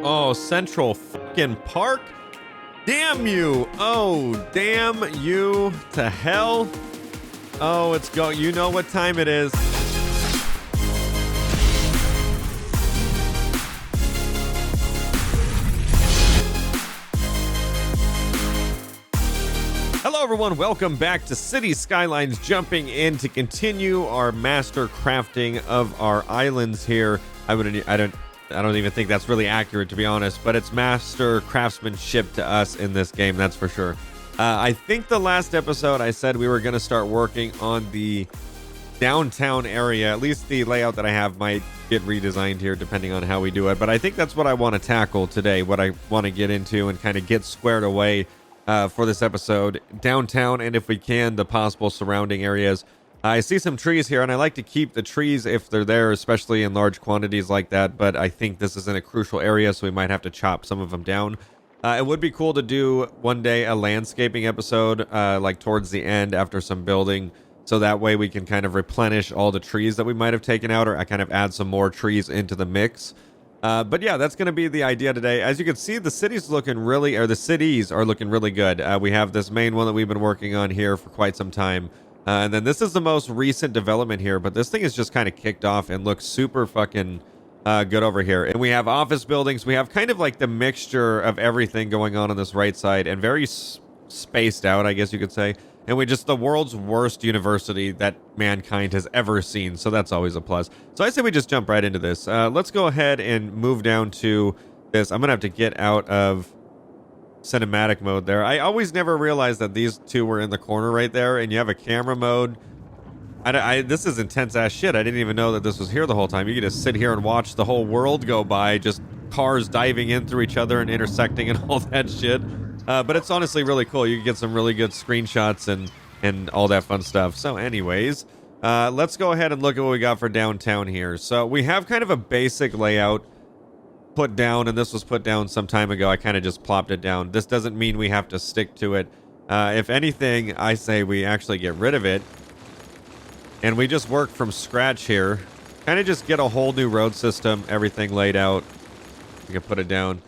Oh, Central fucking Park? Damn you. Oh, damn you to hell. Oh, it's go. You know what time it is. Hello, everyone. Welcome back to City Skylines. Jumping in to continue our master crafting of our islands here. I don't even think that's really accurate, to be honest, but it's master craftsmanship to us in this game, that's for sure. I think the last episode I said we were going to start working on the downtown area. At least the layout that I have might get redesigned here depending on how we do it, but I think that's what I want to tackle today, what I want to get into and kind of get squared away for this episode. Downtown, and if we can, the possible surrounding areas. I see some trees here, and I like to keep the trees if they're there, especially in large quantities like that, but I think this is in a crucial area, so we might have to chop some of them down. It would be cool to do one day a landscaping episode, like towards the end after some building, so that way we can kind of replenish all the trees that we might have taken out, or I kind of add some more trees into the mix. But yeah, that's going to be the idea today. As you can see, the cities are looking really good. We have this main one that we've been working on here for quite some time. And then this is the most recent development here, but this thing is just kind of kicked off and looks super fucking good over here. And we have office buildings. We have kind of like the mixture of everything going on this right side, and very spaced out, I guess you could say. And we just the world's worst university that mankind has ever seen. So that's always a plus. So I say we just jump right into this. Let's go ahead and move down to this. I'm going to have to get out of cinematic mode there. I always never realized that these two were in the corner right there, and you have a camera mode. This is intense ass shit. I didn't even know that this was here the whole time. You can just sit here and watch the whole world go by, just cars diving in through each other and intersecting and all that shit. But it's honestly really cool. You can get some really good screenshots and all that fun stuff. So anyways, let's go ahead and look at what we got for downtown here. So we have kind of a basic layout put down, and this was put down some time ago. I kind of just plopped it down. This doesn't mean we have to stick to it. If anything, I say we actually get rid of it and we just work from scratch here. Kind of just get a whole new road system, everything laid out. We can put it down.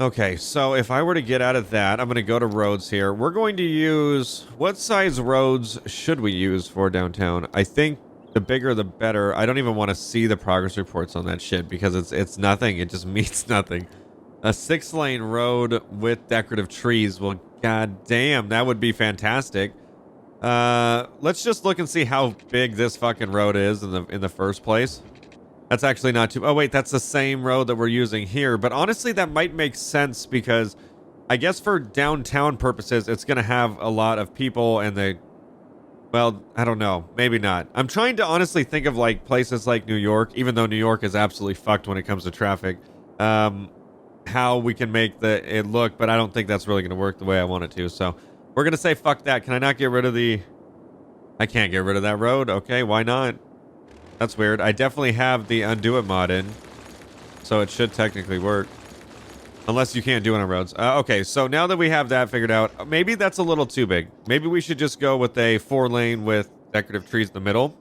Okay, so if I were to get out of that, I'm going to go to roads here. We're going to use... What size roads should we use for downtown? I think the bigger the better. I don't even want to see the progress reports on that shit because it's nothing. It just means nothing. A 6-lane road with decorative trees. Well, goddamn, that would be fantastic. Let's just look and see how big this fucking road is in the first place. That's actually not too... Oh, wait, that's the same road that we're using here. But honestly, that might make sense because I guess for downtown purposes, it's going to have a lot of people and the... Well, I don't know. Maybe not. I'm trying to honestly think of like places like New York, even though New York is absolutely fucked when it comes to traffic. How we can make it look, but I don't think that's really going to work the way I want it to. So we're going to say fuck that. Can I not get rid of the... I can't get rid of that road. Okay, why not? That's weird. I definitely have the undo it mod in, so it should technically work. Unless you can't do it on roads. Okay, so now that we have that figured out, maybe that's a little too big. Maybe we should just go with a 4-lane with decorative trees in the middle.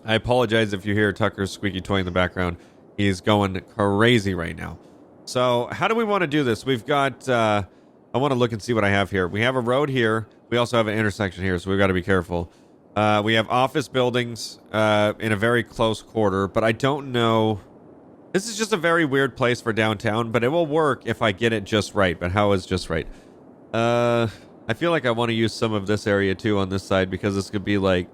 I apologize if you hear Tucker's squeaky toy in the background. He's going crazy right now. So how do we want to do this? We've got... I want to look and see what I have here. We have a road here. We also have an intersection here, so we've got to be careful. We have office buildings in a very close quarter, but I don't know... This is just a very weird place for downtown, but it will work if I get it just right. But how is just right? I feel like I want to use some of this area too on this side because this could be like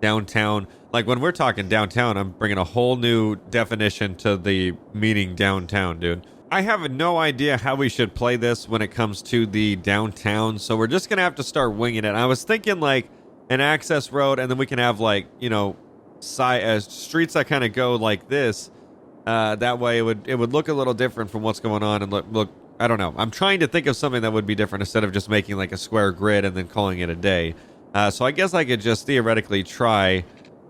downtown. Like when we're talking downtown, I'm bringing a whole new definition to the meaning downtown, dude. I have no idea how we should play this when it comes to the downtown, so we're just going to have to start winging it. I was thinking like an access road, and then we can have like, you know, streets that kind of go like this. That way it would look a little different from what's going on and look, I don't know. I'm trying to think of something that would be different instead of just making like a square grid and then calling it a day. So I guess I could just theoretically try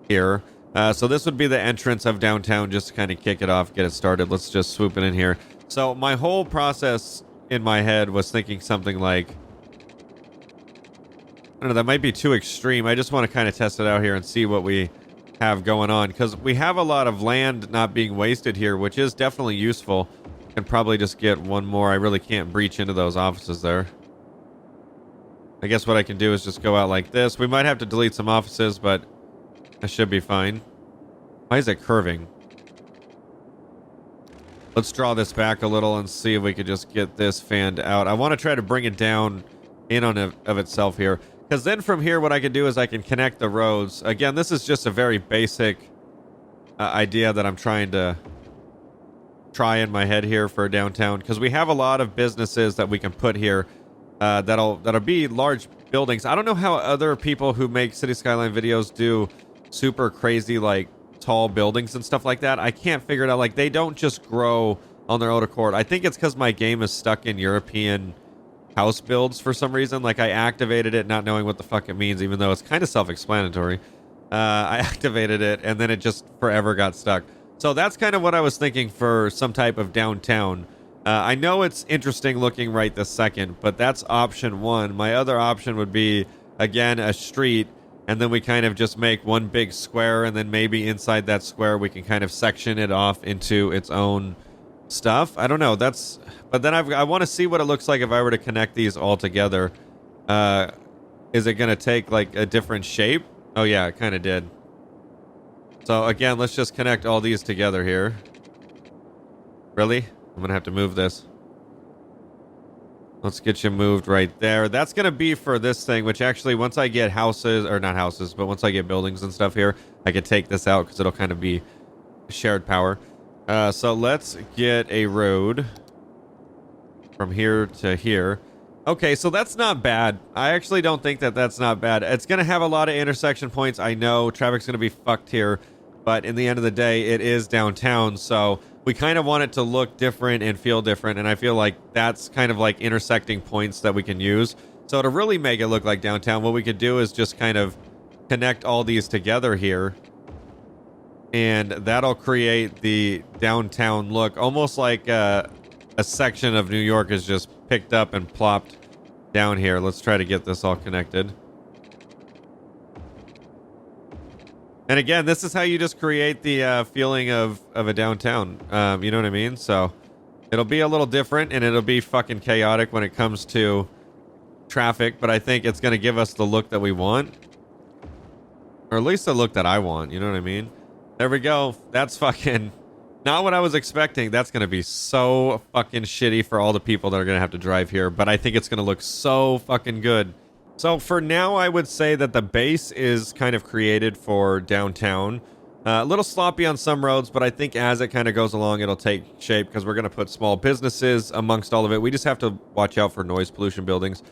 here. So this would be the entrance of downtown just to kind of kick it off, get it started. Let's just swoop it in here. So my whole process in my head was thinking something like, I don't know, that might be too extreme. I just want to kind of test it out here and see what we have going on, because we have a lot of land not being wasted here, which is definitely useful. Can probably just get one more. I really can't breach into those offices there. I guess what I can do is just go out like this. We might have to delete some offices, but that should be fine. Why is it curving? Let's draw this back a little and see if we could just get this fanned out. I want to try to bring it down in on of itself here, because then from here what I can do is I can connect the roads. Again, this is just a very basic idea that I'm trying to try in my head here for downtown, because we have a lot of businesses that we can put here that'll be large buildings. I don't know how other people who make City Skyline videos do super crazy like tall buildings and stuff like that. I can't figure it out. Like, they don't just grow on their own accord. I think it's because my game is stuck in European house builds for some reason. Like, I activated it not knowing what the fuck it means, even though it's kind of self-explanatory. I activated it and then it just forever got stuck. So that's kind of what I was thinking for some type of downtown. I know it's interesting looking right this second, but that's option one. My other option would be, again, a street, and then we kind of just make one big square, and then maybe inside that square we can kind of section it off into its own stuff. I don't know. But then I want to see what it looks like if I were to connect these all together. Is it going to take like a different shape? Oh yeah, it kind of did. So again, let's just connect all these together here. Really? I'm going to have to move this. Let's get you moved right there. That's going to be for this thing, which actually once I get houses, or not houses, but once I get buildings and stuff here, I can take this out because it'll kind of be shared power. So let's get a road from here to here. Okay, so that's not bad. I actually don't think that that's not bad. It's going to have a lot of intersection points. I know traffic's going to be fucked here, but in the end of the day, it is downtown, so we kind of want it to look different and feel different, and I feel like that's kind of like intersecting points that we can use. So to really make it look like downtown, what we could do is just kind of connect all these together here, and that'll create the downtown look, almost like a section of New York is just picked up and plopped down here. Let's try to get this all connected. And again, this is how you just create the feeling of a downtown. You know what I mean? So it'll be a little different, and it'll be fucking chaotic when it comes to traffic, but I think it's going to give us the look that we want. Or at least the look that I want. You know what I mean? There we go. That's fucking not what I was expecting. That's going to be so fucking shitty for all the people that are going to have to drive here, but I think it's going to look so fucking good. So for now, I would say that the base is kind of created for downtown. A little sloppy on some roads, but I think as it kind of goes along, it'll take shape because we're going to put small businesses amongst all of it. We just have to watch out for noise pollution buildings.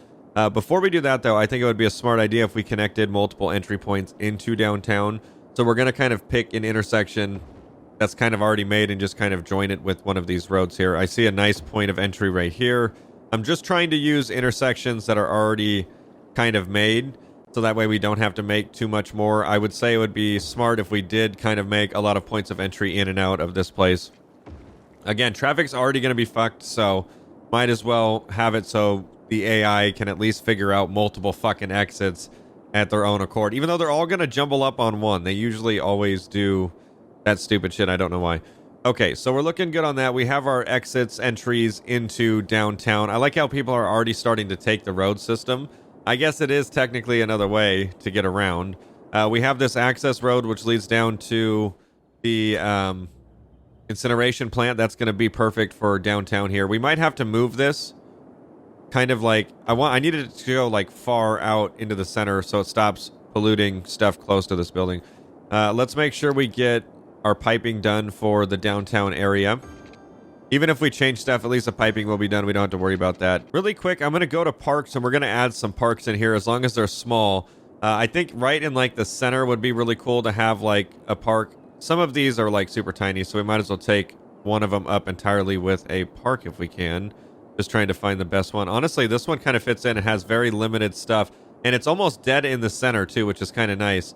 Before we do that, though, I think it would be a smart idea if we connected multiple entry points into downtown. So we're going to kind of pick an intersection that's kind of already made and just kind of join it with one of these roads here. I see a nice point of entry right here. I'm just trying to use intersections that are already kind of made, so that way we don't have to make too much more. I would say it would be smart if we did kind of make a lot of points of entry in and out of this place. Again, traffic's already going to be fucked, so might as well have it so the AI can at least figure out multiple fucking exits at their own accord, even though they're all going to jumble up on one. They usually always do that stupid shit. I don't know why. Okay, so we're looking good on that. We have our exits, entries into downtown. I like how people are already starting to take the road system. I guess it is technically another way to get around. We have this access road which leads down to the incineration plant. That's going to be perfect for downtown here. We might have to move this kind of like I needed it to go like far out into the center so it stops polluting stuff close to this building. Let's make sure we get our piping done for the downtown area. Even if we change stuff, at least the piping will be done. We don't have to worry about that. Really quick, I'm going to go to parks, and we're going to add some parks in here as long as they're small. I think right in like the center would be really cool to have like a park. Some of these are like super tiny, so we might as well take one of them up entirely with a park if we can. Just trying to find the best one. Honestly, this one kind of fits in. It has very limited stuff, and it's almost dead in the center too, which is kind of nice.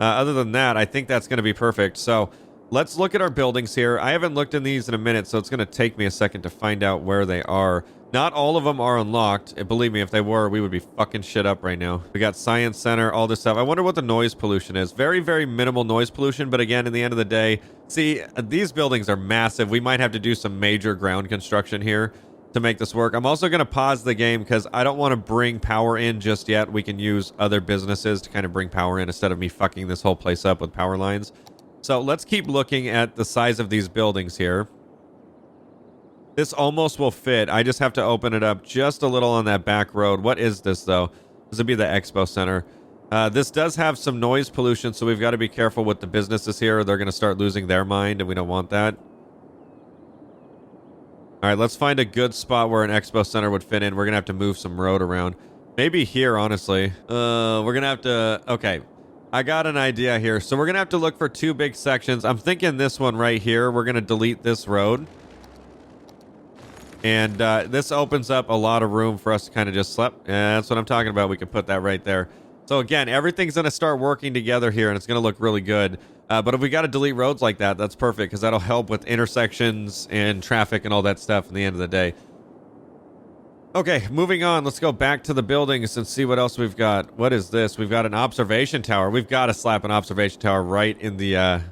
Other than that, I think that's going to be perfect. So let's look at our buildings here. I haven't looked in these in a minute, so it's going to take me a second to find out where they are. Not all of them are unlocked. And believe me, if they were, we would be fucking shit up right now. We got Science Center, all this stuff. I wonder what the noise pollution is. Very, very minimal noise pollution. But again, in the end of the day, see, these buildings are massive. We might have to do some major ground construction here to make this work. I'm also going to pause the game because I don't want to bring power in just yet. We can use other businesses to kind of bring power in instead of me fucking this whole place up with power lines. So let's keep looking at the size of these buildings here. This almost will fit. I just have to open it up just a little on that back road. What is this, though? This would be the Expo Center. This does have some noise pollution, so we've got to be careful with the businesses here. They're going to start losing their mind, and we don't want that. All right, let's find a good spot where an Expo Center would fit in. We're going to have to move some road around. Maybe here, honestly. We're going to have to... Okay, I got an idea here. So we're going to have to look for two big sections. I'm thinking this one right here. We're going to delete this road. And this opens up a lot of room for us to kind of just slip. Yeah, that's what I'm talking about. We can put that right there. So again, everything's going to start working together here, and it's going to look really good. But if we got to delete roads like that, that's perfect, because that'll help with intersections and traffic and all that stuff in the end of the day. Okay, moving on. Let's go back to the buildings and see what else we've got. What is this? We've got an observation tower. We've got to slap an observation tower right in the...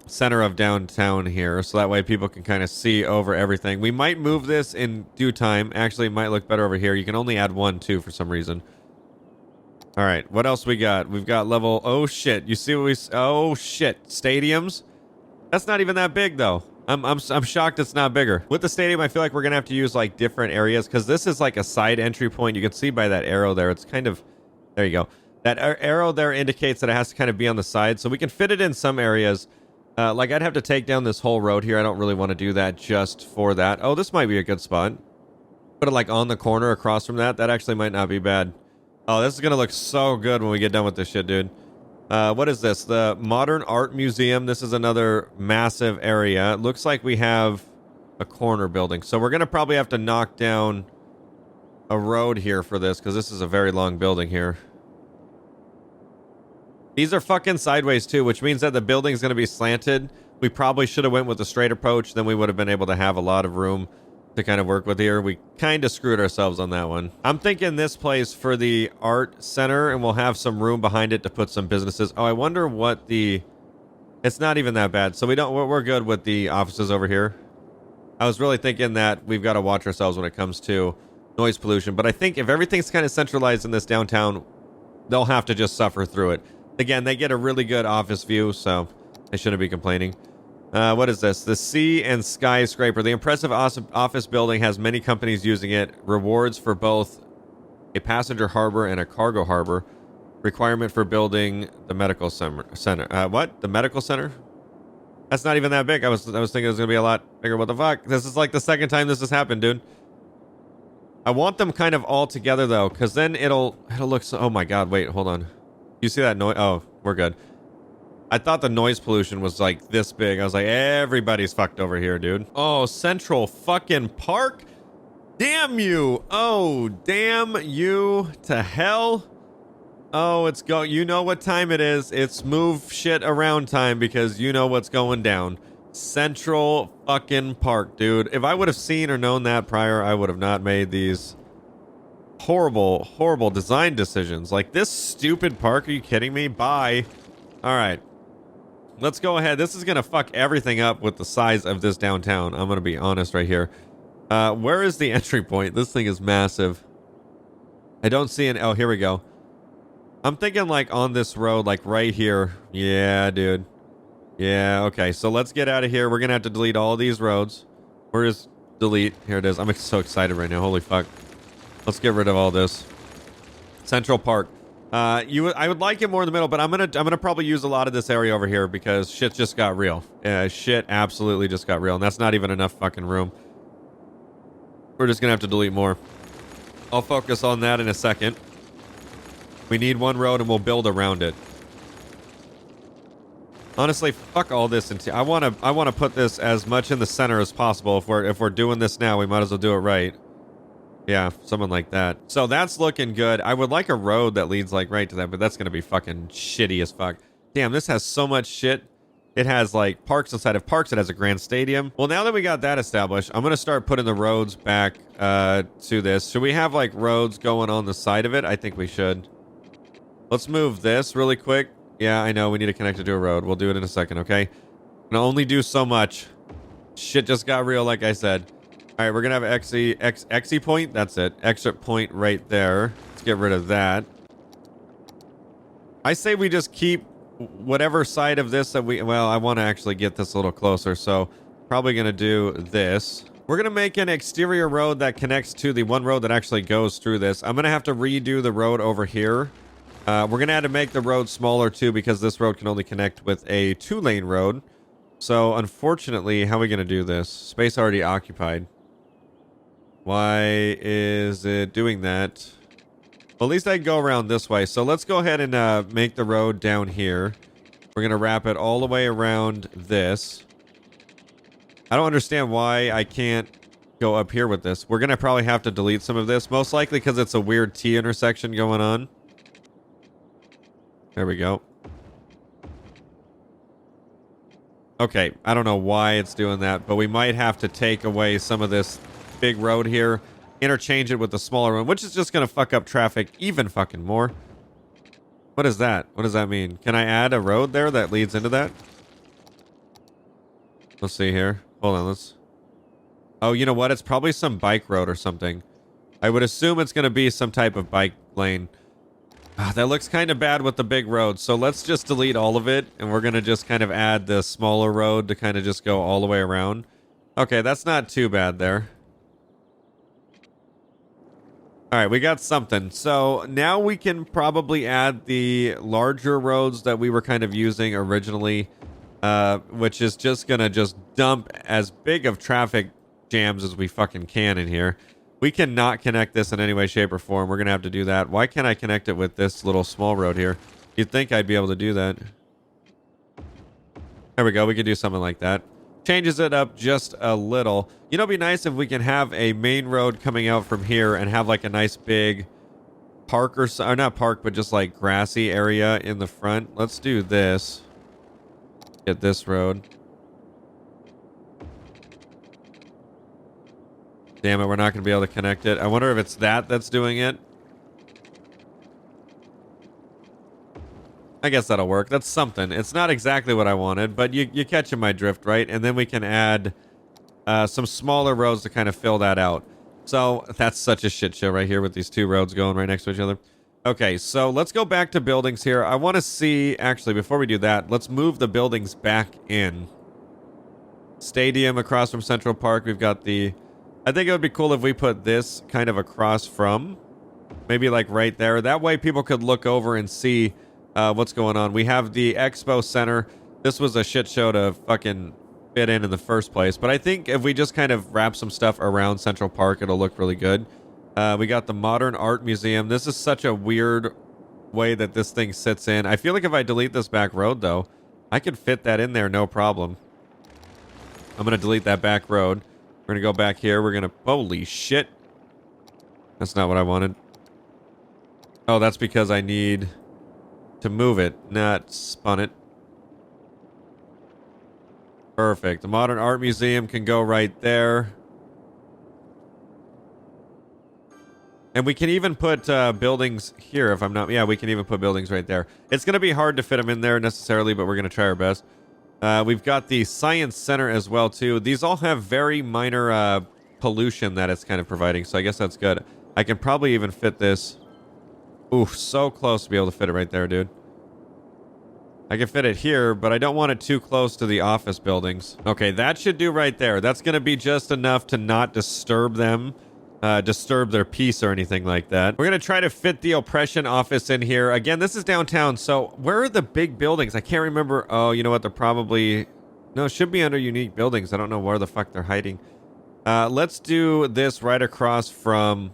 center of downtown here, so that way people can kind of see over everything. We might move this in due time. Actually, it might look better over here. You can only add one too for some reason. All right, what else we got? We've got level... Oh shit! You see what we... Oh shit! Stadiums. That's not even that big though. I'm shocked it's not bigger. With the stadium, I feel like we're gonna have to use like different areas because this is like a side entry point. You can see by that arrow there. It's kind of... There you go. That arrow there indicates that it has to kind of be on the side, so we can fit it in some areas. Like, I'd have to take down this whole road here. I don't really want to do that just for that. Oh, this might be a good spot. Put it, like, on the corner across from that. That actually might not be bad. Oh, this is going to look so good when we get done with this shit, dude. What is this? The Modern Art Museum. This is another massive area. It looks like we have a corner building. So we're going to probably have to knock down a road here for this, because this is a very long building here. These are fucking sideways too, which means that the building's going to be slanted. We probably should have went with a straight approach. Then we would have been able to have a lot of room to kind of work with here. We kind of screwed ourselves on that one. I'm thinking this place for the art center, and we'll have some room behind it to put some businesses. Oh, I wonder what the... It's not even that bad. So we're good with the offices over here. I was really thinking that we've got to watch ourselves when it comes to noise pollution. But I think if everything's kind of centralized in this downtown, they'll have to just suffer through it. Again, they get a really good office view, so they shouldn't be complaining. What is this? The Sea and Skyscraper. The impressive office building has many companies using it. Rewards for both a passenger harbor and a cargo harbor. Requirement for building the medical center. What? The medical center? That's not even that big. I was thinking it was going to be a lot bigger. What the fuck? This is like the second time this has happened, dude. I want them kind of all together, though, because then it'll look so... Oh, my God. Wait, hold on. You see that noise? Oh, we're good. I thought the noise pollution was like this big. I was like, everybody's fucked over here, dude. Oh, Central fucking Park? Damn you. Oh, damn you to hell. Oh, it's go. You know what time it is. It's move shit around time because you know what's going down. Central fucking Park, dude. If I would have seen or known that prior, I would have not made these horrible design decisions. Like this stupid park. Are you kidding me? Bye. All right. Let's go ahead. This is going to fuck everything up with the size of this downtown. I'm going to be honest right here. Where is the entry point? This thing is massive. I don't see an... Oh, here we go. I'm thinking like on this road, like right here. Yeah, dude. Yeah, okay. So let's get out of here. We're going to have to delete all these roads. Where is delete? Here it is. I'm so excited right now. Holy fuck. Let's get rid of all this. Central Park. I would like it more in the middle, but I'm gonna probably use a lot of this area over here because shit just got real. Shit absolutely just got real, and that's not even enough fucking room. We're just gonna have to delete more. I'll focus on that in a second. We need one road, and we'll build around it. Honestly, fuck all this. I wanna put this as much in the center as possible. If we're doing this now, we might as well do it right. Yeah, something like that. So that's looking good. I would like a road that leads like right to that, but that's going to be fucking shitty as fuck. Damn, this has so much shit. It has like parks inside of parks. It has a grand stadium. Well, now that we got that established, I'm going to start putting the roads back to this. Should we have like roads going on the side of it? I think we should. Let's move this really quick. Yeah, I know we need to connect it to a road. We'll do it in a second, okay? Can only do so much. Shit just got real, like I said. All right, we're going to have exit point. That's it. Exit point right there. Let's get rid of that. I say we just keep whatever side of this that we... Well, I want to actually get this a little closer, so probably going to do this. We're going to make an exterior road that connects to the one road that actually goes through this. I'm going to have to redo the road over here. We're going to have to make the road smaller, too, because this road can only connect with a 2-lane road. So, unfortunately, how are we going to do this? Space already occupied. Why is it doing that? Well, at least I can go around this way. So let's go ahead and make the road down here. We're going to wrap it all the way around this. I don't understand why I can't go up here with this. We're going to probably have to delete some of this. Most likely because it's a weird T intersection going on. There we go. Okay, I don't know why it's doing that, but we might have to take away some of this big road here. Interchange it with the smaller one, which is just going to fuck up traffic even fucking more. What is that? What does that mean? Can I add a road there that leads into that? Let's see here. Hold on, let's... Oh, you know what? It's probably some bike road or something. I would assume it's going to be some type of bike lane. That looks kind of bad with the big road, so let's just delete all of it, and we're going to just kind of add the smaller road to kind of just go all the way around. Okay, that's not too bad there. All right, we got something. So now we can probably add the larger roads that we were kind of using originally, which is just going to just dump as big of traffic jams as we fucking can in here. We cannot connect this in any way, shape, or form. We're going to have to do that. Why can't I connect it with this little small road here? You'd think I'd be able to do that. There we go. We could do something like that. Changes it up just a little. You know, it'd be nice if we can have a main road coming out from here and have like a nice big park or not park, but just like grassy area in the front. Let's do this. Get this road. Damn it, we're not going to be able to connect it. I wonder if it's that's doing it. I guess that'll work. That's something. It's not exactly what I wanted, but you're catching my drift, right? And then we can add some smaller roads to kind of fill that out. So that's such a shit show right here with these two roads going right next to each other. Okay, so let's go back to buildings here. I want to see, actually, before we do that, let's move the buildings back in. Stadium across from Central Park. We've got the... I think it would be cool if we put this kind of across from. Maybe like right there. That way people could look over and see what's going on. We have the Expo Center. This was a shit show to fucking fit in the first place. But I think if we just kind of wrap some stuff around Central Park, it'll look really good. We got the Modern Art Museum. This is such a weird way that this thing sits in. I feel like if I delete this back road, though, I could fit that in there, no problem. I'm going to delete that back road. We're going to go back here. We're going to... Holy shit. That's not what I wanted. Oh, that's because I need to move it, not spun it. Perfect. The Modern Art Museum can go right there. And we can even put buildings here if I'm not... Yeah, we can even put buildings right there. It's going to be hard to fit them in there necessarily, but we're going to try our best. We've got the Science Center as well, too. These all have very minor pollution that it's kind of providing, so I guess that's good. I can probably even fit this... Oof, so close to be able to fit it right there, dude. I can fit it here, but I don't want it too close to the office buildings. Okay, that should do right there. That's going to be just enough to not disturb them, disturb their peace or anything like that. We're going to try to fit the oppression office in here. Again, this is downtown, so where are the big buildings? I can't remember. Oh, you know what? They're probably... No, it should be under unique buildings. I don't know where the fuck they're hiding. Let's do this right across from...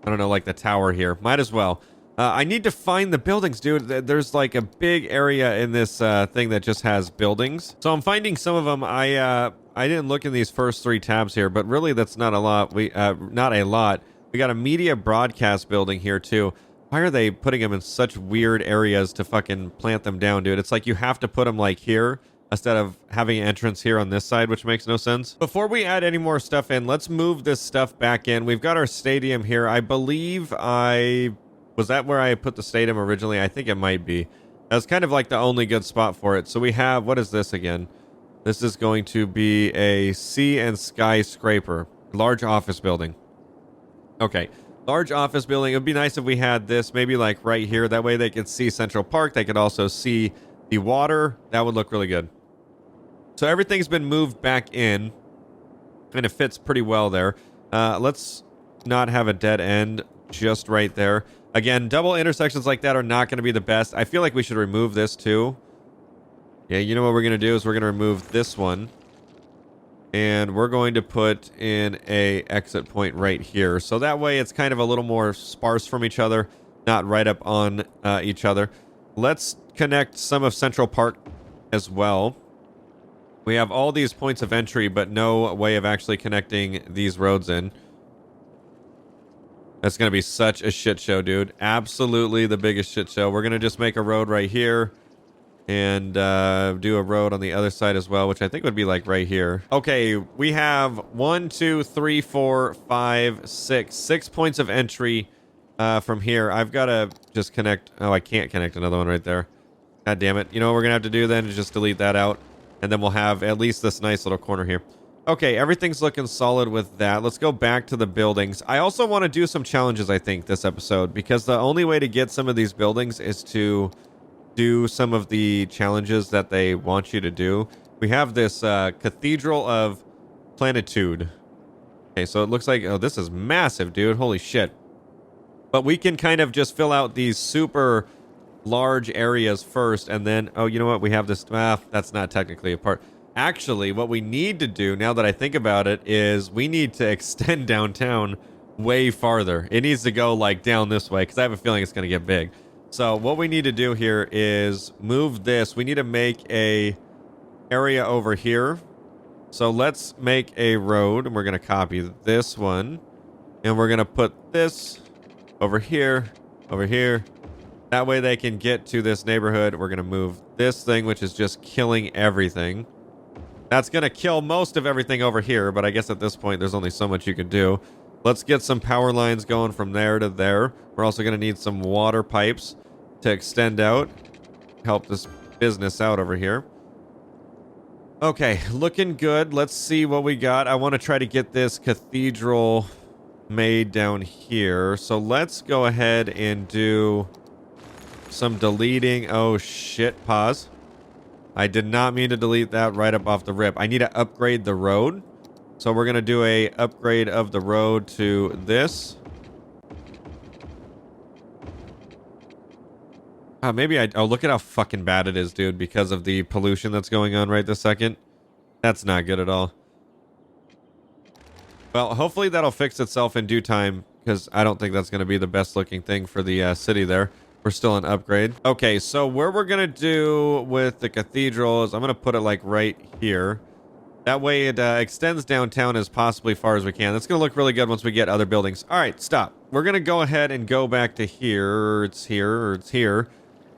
I don't know, like the tower here. Might as well. I need to find the buildings, dude. There's like a big area in this thing that just has buildings. So I'm finding some of them. I didn't look in these first 3 tabs here, but really that's not a lot. Not a lot. We got a media broadcast building here too. Why are they putting them in such weird areas to fucking plant them down, dude? It's like you have to put them like here instead of having an entrance here on this side, which makes no sense. Before we add any more stuff in, let's move this stuff back in. We've got our stadium here. I believe was that where I put the stadium originally? I think it might be. That's kind of like the only good spot for it. So we have, what is this again? This is going to be a sea and skyscraper. Large office building. Okay. Large office building. It would be nice if we had this maybe like right here. That way they could see Central Park. They could also see the water. That would look really good. So everything's been moved back in. And it fits pretty well there. Let's not have a dead end just right there. Again, double intersections like that are not going to be the best. I feel like we should remove this too. Yeah, you know what we're going to do is we're going to remove this one. And we're going to put in a exit point right here. So that way it's kind of a little more sparse from each other, not right up on each other. Let's connect some of Central Park as well. We have all these points of entry, but no way of actually connecting these roads in. That's going to be such a shit show, dude. Absolutely the biggest shit show. We're going to just make a road right here. And do a road on the other side as well, which I think would be like right here. Okay, we have 1, 2, 3, 4, 5, 6. 6 points of entry from here. I've got to just connect. Oh, I can't connect another one right there. God damn it. You know what we're going to have to do then is just delete that out. And then we'll have at least this nice little corner here. Okay, everything's looking solid with that. Let's go back to the buildings. I also want to do some challenges, I think, this episode. Because the only way to get some of these buildings is to do some of the challenges that they want you to do. We have this Cathedral of Plenitude. Okay, so it looks like, oh, this is massive, dude. Holy shit. But we can kind of just fill out these super large areas first, and then, oh, you know what? We have this, that's not technically a part. Actually, what we need to do, now that I think about it, is we need to extend downtown way farther. It needs to go, like, down this way, because I have a feeling it's going to get big. So what we need to do here is move this. We need to make a area over here. So let's make a road, and we're going to copy this one. And we're going to put this over here, over here. That way they can get to this neighborhood. We're going to move this thing, which is just killing everything. That's going to kill most of everything over here, but I guess at this point there's only so much you can do. Let's get some power lines going from there to there. We're also going to need some water pipes to extend out, help this business out over here. Okay, looking good. Let's see what we got. I want to try to get this cathedral made down here. So let's go ahead and do some deleting. Oh shit, pause. I did not mean to delete that right up off the rip. I need to upgrade the road. So we're going to do a upgrade of the road to this. Maybe oh, look at how fucking bad it is, dude, because of the pollution that's going on right this second. That's not good at all. Well, hopefully that'll fix itself in due time, because I don't think that's going to be the best looking thing for the city there. We're still an upgrade. Okay, so where we're going to do with the cathedral is I'm going to put it like right here. That way it extends downtown as possibly far as we can. That's going to look really good once we get other buildings. All right, stop. We're going to go ahead and go back to here. It's here, or it's here.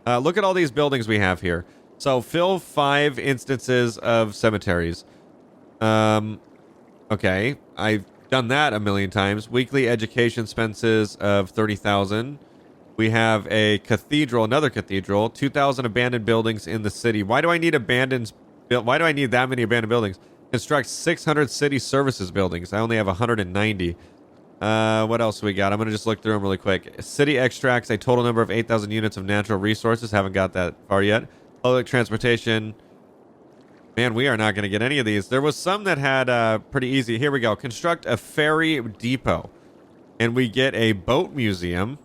Look at all these buildings we have here. So fill 5 instances of cemeteries. Okay, I've done that a million times. Weekly education expenses of 30,000. We have a cathedral, another cathedral. 2,000 abandoned buildings in the city. Why do I need Why do I need that many abandoned buildings? Construct 600 city services buildings. I only have 190. What else we got? I'm going to just look through them really quick. City extracts a total number of 8,000 units of natural resources. Haven't got that far yet. Public transportation. Man, we are not going to get any of these. There was some that had pretty easy. Here we go. Construct a ferry depot. And we get a boat museum.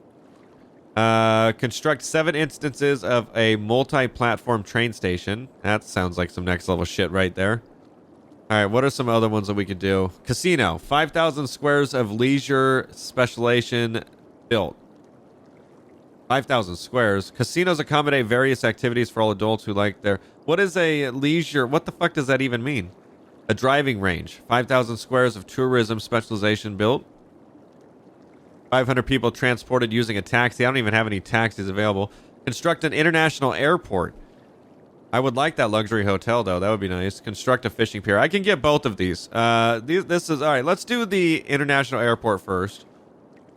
Construct 7 instances of a multi-platform train station. That sounds like some next level shit right there. All right, what are some other ones that we could do? Casino, 5,000 squares of leisure specialization built. 5,000 squares. Casinos accommodate various activities for all adults who like their... What is a leisure? What the fuck does that even mean? A driving range. 5,000 squares of tourism specialization built. 500 people transported using a taxi. I don't even have any taxis available. Construct an international airport. I would like that luxury hotel, though. That would be nice. Construct a fishing pier. I can get both of these. This is... All right, let's do the international airport first.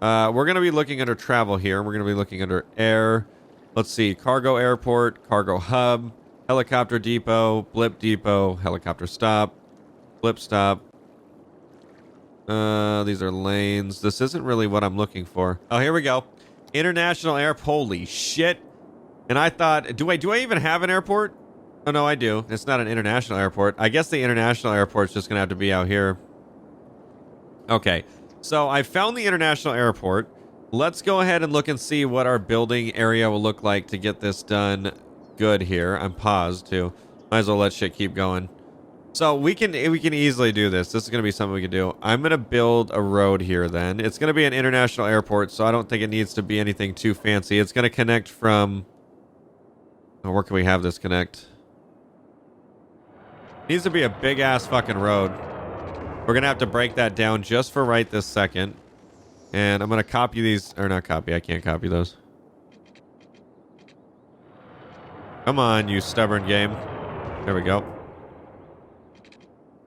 We're going to be looking under travel here. We're going to be looking under air. Let's see. Cargo airport, cargo hub, helicopter depot, blip depot, helicopter stop, blip stop. These are lanes. This isn't really what I'm looking for. Oh, here we go. International airport. Holy shit. And I thought, do I even have an airport? Oh, no, I do. It's not an international airport. I guess the international airport's just going to have to be out here. Okay. So I found the international airport. Let's go ahead and look and see what our building area will look like to get this done good here. I'm paused, too. Might as well let shit keep going. So we can easily do this. This is going to be something we can do. I'm going to build a road here then. It's going to be an international airport, so I don't think it needs to be anything too fancy. It's going to connect from... Oh, where can we have this connect? Needs to be a big-ass fucking road. We're going to have to break that down just for right this second. And I'm going to copy these... Or not copy. I can't copy those. Come on, you stubborn game. There we go.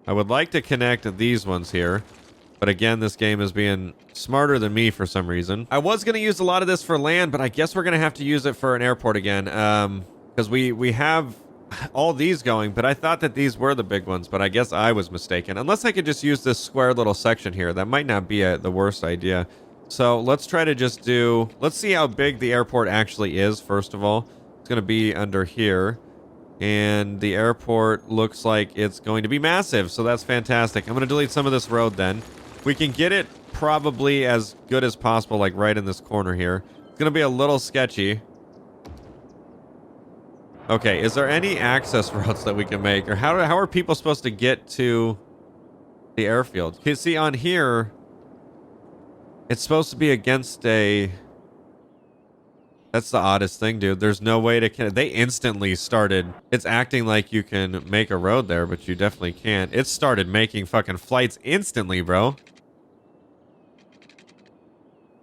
I would like to connect these ones here. But again, this game is being smarter than me for some reason. I was going to use a lot of this for land, but I guess we're going to have to use it for an airport again. Because we have all these going, but I thought that these were the big ones, but I guess I was mistaken. Unless I could just use this square little section here. That might not be the worst idea. So let's try to just do... Let's see how big the airport actually is, first of all. It's going to be under here. And the airport looks like it's going to be massive, so that's fantastic. I'm going to delete some of this road then. We can get it probably as good as possible, like right in this corner here. It's going to be a little sketchy. Okay, is there any access routes that we can make? Or how are people supposed to get to the airfield? You see, on here, it's supposed to be against a... That's the oddest thing, dude. There's no way to... They instantly started... It's acting like you can make a road there, but you definitely can't. It started making fucking flights instantly, bro.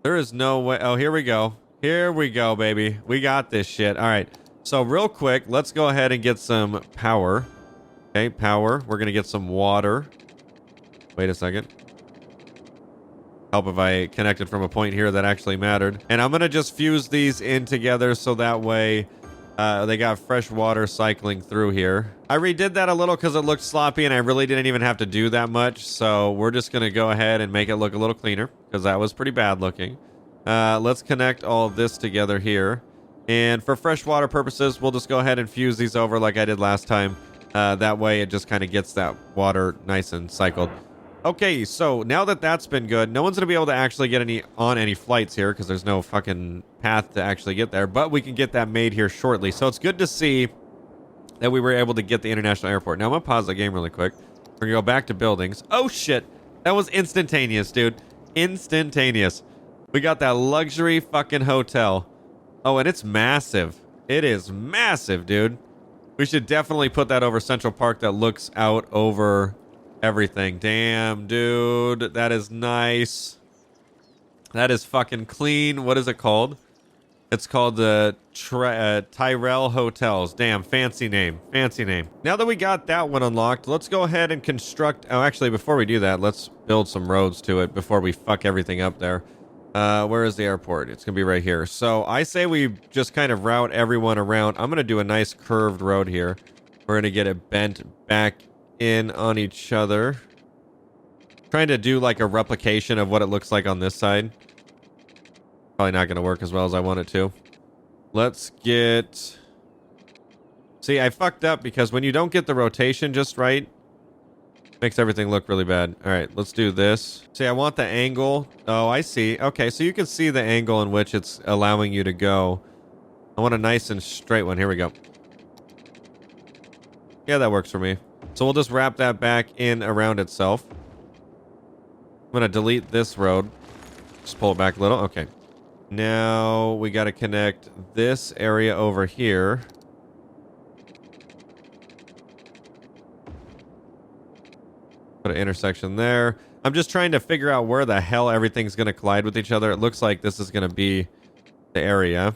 There is no way... Oh, here we go. Here we go, baby. We got this shit. All right. So real quick, let's go ahead and get some power. Okay, power. We're going to get some water. Wait a second. Help if I connected from a point here that actually mattered. And I'm going to just fuse these in together so that way they got fresh water cycling through here. I redid that a little because it looked sloppy and I really didn't even have to do that much. So we're just going to go ahead and make it look a little cleaner because that was pretty bad looking. Let's connect all of this together here. And for freshwater purposes, we'll just go ahead and fuse these over like I did last time. That way it just kind of gets that water nice and cycled. Okay, so now that that's been good, no one's going to be able to actually get any flights here because there's no fucking path to actually get there. But we can get that made here shortly. So it's good to see that we were able to get the international airport. Now I'm going to pause the game really quick. We're going to go back to buildings. Oh, shit. That was instantaneous, dude. Instantaneous. We got that luxury fucking hotel. Oh, and it's massive. It is massive, dude. We should definitely put that over Central Park that looks out over everything. Damn, dude. That is nice. That is fucking clean. What is it called? It's called the Tyrell Hotels. Damn, fancy name. Fancy name. Now that we got that one unlocked, let's go ahead and construct... Oh, actually, before we do that, let's build some roads to it before we fuck everything up there. Where is the airport? It's going to be right here. So I say we just kind of route everyone around. I'm going to do a nice curved road here. We're going to get it bent back in on each other. Trying to do like a replication of what it looks like on this side. Probably not going to work as well as I want it to. Let's get... See, I fucked up because when you don't get the rotation just right, makes everything look really bad. All right, let's do this. See, I want the angle. Oh, I see. Okay, so you can see the angle in which it's allowing you to go. I want a nice and straight one. Here we go. Yeah, that works for me. So we'll just wrap that back in around itself. I'm going to delete this road. Just pull it back a little. Okay. Now we got to connect this area over here. Put an intersection there. I'm just trying to figure out where the hell everything's going to collide with each other. It looks like this is going to be the area.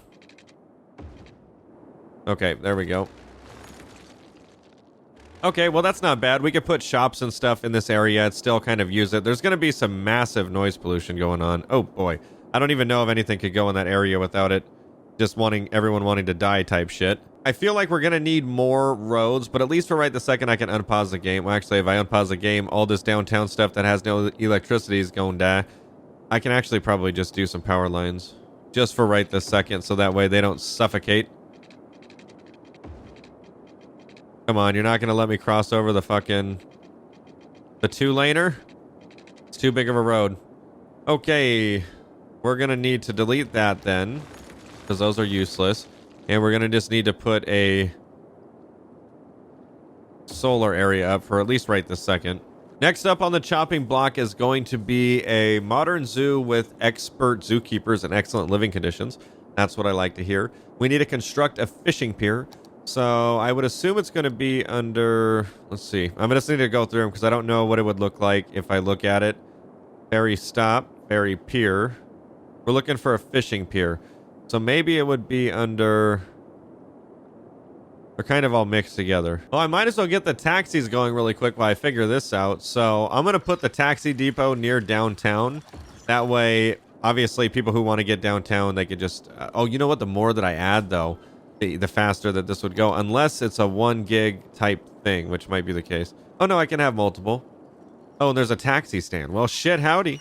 Okay, there we go. Okay, well, that's not bad. We could put shops and stuff in this area and still kind of use it. There's going to be some massive noise pollution going on. Oh, boy. I don't even know if anything could go in that area without it just everyone wanting to die type shit. I feel like we're going to need more roads, but at least for right this second, I can unpause the game. Well, actually, if I unpause the game, all this downtown stuff that has no electricity is going to die. I can actually probably just do some power lines just for right this second, so that way they don't suffocate. Come on, you're not going to let me cross over the two-laner? It's too big of a road. Okay, we're going to need to delete that then, because those are useless. And we're going to just need to put a solar area up for at least right this second. Next up on the chopping block is going to be a modern zoo with expert zookeepers and excellent living conditions. That's what I like to hear. We need to construct a fishing pier. So I would assume it's going to be under... Let's see. I'm just need to go through them because I don't know what it would look like if I look at it. Ferry stop. Ferry pier. We're looking for a fishing pier. So maybe it would be under... They're kind of all mixed together. Well, I might as well get the taxis going really quick while I figure this out. So I'm going to put the taxi depot near downtown. That way, obviously, people who want to get downtown, they could just... oh, you know what? The more that I add, though, the faster that this would go. Unless it's a 1 gig type thing, which might be the case. Oh, no, I can have multiple. Oh, and there's a taxi stand. Well, shit, howdy.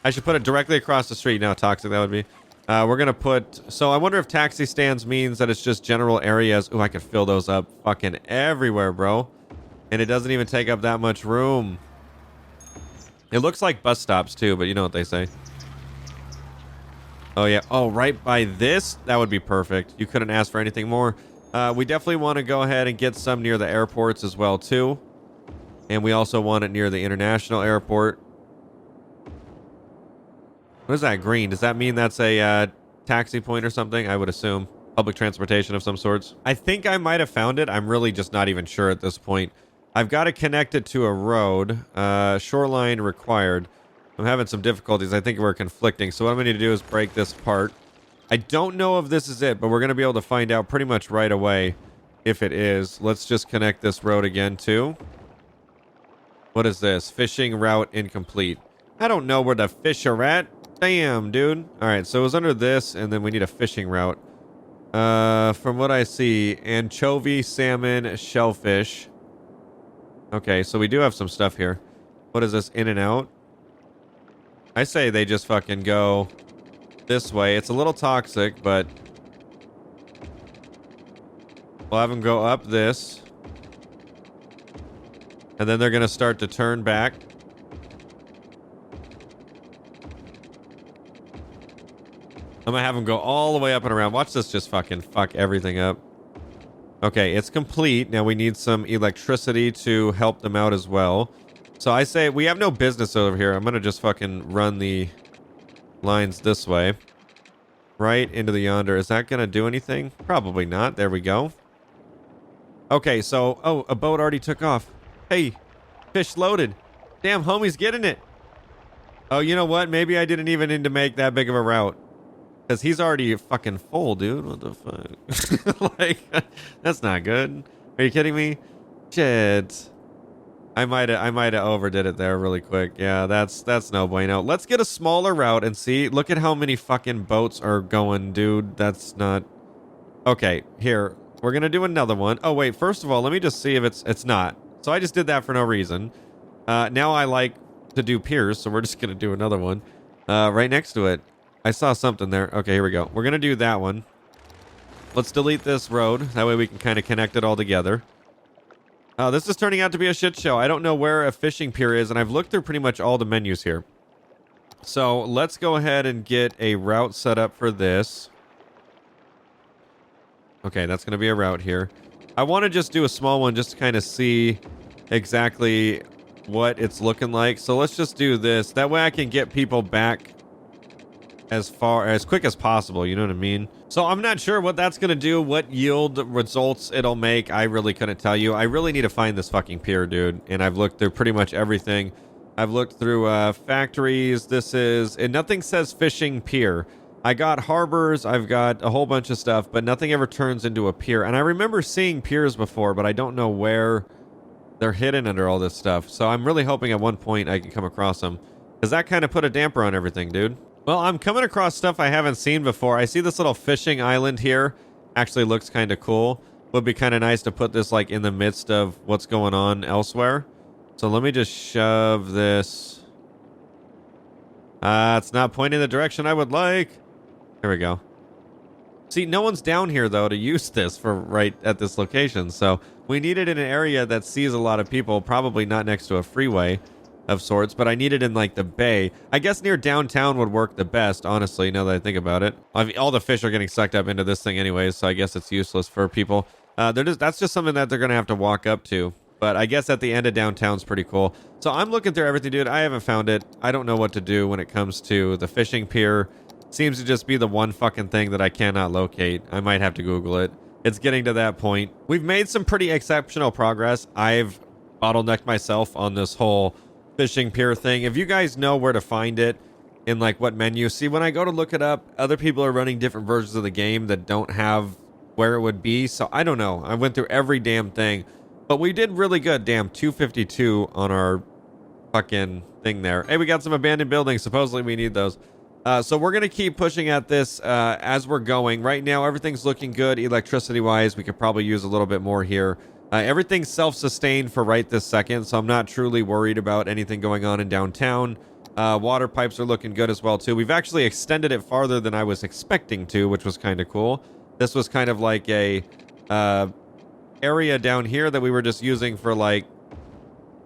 I should put it directly across the street. Now, toxic, that would be... we're going to put... So I wonder if taxi stands means that it's just general areas. Ooh, I could fill those up fucking everywhere, bro. And it doesn't even take up that much room. It looks like bus stops, too, but you know what they say. Oh, yeah. Oh, right by this? That would be perfect. You couldn't ask for anything more. We definitely want to go ahead and get some near the airports as well, too. And we also want it near the international airport. What is that green? Does that mean that's a taxi point or something? I would assume. Public transportation of some sorts. I think I might have found it. I'm really just not even sure at this point. I've got to connect it to a road. Shoreline required. I'm having some difficulties. I think we're conflicting. So what I'm going to do is break this apart. I don't know if this is it, but we're going to be able to find out pretty much right away if it is. Let's just connect this road again too. What is this? Fishing route incomplete. I don't know where the fish are at. Damn, dude. All right, so it was under this, and then we need a fishing route. From what I see, anchovy, salmon, shellfish. Okay, so we do have some stuff here. What is this? In and out? I say they just fucking go this way. It's a little toxic, but we'll have them go up this. And then they're going to start to turn back. I'm going to have them go all the way up and around. Watch this just fucking fuck everything up. Okay, it's complete. Now we need some electricity to help them out as well. So I say we have no business over here. I'm going to just fucking run the lines this way. Right into the yonder. Is that going to do anything? Probably not. There we go. Okay, so... Oh, a boat already took off. Hey, fish loaded. Damn, homie's getting it. Oh, you know what? Maybe I didn't even need to make that big of a route. Because he's already fucking full, dude. What the fuck? Like, that's not good. Are you kidding me? Shit. I might have overdid it there really quick. Yeah, that's no bueno. Let's get a smaller route and see. Look at how many fucking boats are going, dude. That's not... Okay, here. We're going to do another one. Oh, wait. First of all, let me just see if it's not. So I just did that for no reason. Now I like to do piers, so we're just going to do another one. Right next to it. I saw something there. Okay, here we go. We're going to do that one. Let's delete this road. That way we can kind of connect it all together. This is turning out to be a shit show. I don't know where a fishing pier is, and I've looked through pretty much all the menus here. So let's go ahead and get a route set up for this. Okay, that's going to be a route here. I want to just do a small one just to kind of see exactly what it's looking like. So let's just do this. That way I can get people back as quick as possible, you know what I mean? So I'm not sure what that's gonna do, what yield results it'll make. I really couldn't tell you. I really need to find this fucking pier, dude. And I've looked through pretty much everything. I've looked through factories. And nothing says fishing pier. I got harbors, I've got a whole bunch of stuff, but nothing ever turns into a pier. And I remember seeing piers before, but I don't know where they're hidden under all this stuff. So I'm really hoping at one point I can come across them, because that kind of put a damper on everything, dude. Well, I'm coming across stuff I haven't seen before. I see this little fishing island here. Actually looks kind of cool. Would be kind of nice to put this like in the midst of what's going on elsewhere. So let me just shove this. It's not pointing the direction I would like. Here we go. See, no one's down here, though, to use this for right at this location. So we need it in an area that sees a lot of people, probably not next to a freeway of sorts, but I need it in, like, the bay. I guess near downtown would work the best, honestly, now that I think about it. I mean, all the fish are getting sucked up into this thing anyways, so I guess it's useless for people. That's just something that they're going to have to walk up to. But I guess at the end of downtown's pretty cool. So I'm looking through everything, dude. I haven't found it. I don't know what to do when it comes to the fishing pier. Seems to just be the one fucking thing that I cannot locate. I might have to Google it. It's getting to that point. We've made some pretty exceptional progress. I've bottlenecked myself on this whole fishing pier thing. If you guys know where to find it in like what menu, see when I go to look it up, other people are running different versions of the game that don't have where it would be. So I don't know. I went through every damn thing, but we did really good. Damn, 252 on our fucking thing there. Hey, we got some abandoned buildings. Supposedly we need those. So we're going to keep pushing at this as we're going. Right now, everything's looking good electricity-wise. We could probably use a little bit more here. Everything's self-sustained for right this second, so I'm not truly worried about anything going on in downtown. Water pipes are looking good as well, too. We've actually extended it farther than I was expecting to, which was kind of cool. This was kind of like a area down here that we were just using for, like,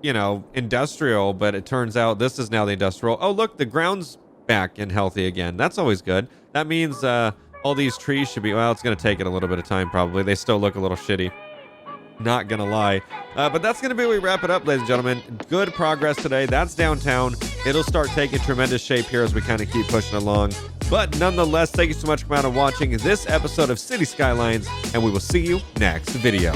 you know, industrial, but it turns out this is now the industrial. Oh, look, the ground's back and healthy again. That's always good. That means all these trees should be, well, it's going to take it a little bit of time probably. They still look a little shitty, not gonna lie, but that's gonna be where we wrap it up, ladies and gentlemen. Good progress today. That's downtown. It'll start taking tremendous shape here as we kind of keep pushing along, but nonetheless, thank you so much for watching this episode of City Skylines, and we will see you next video.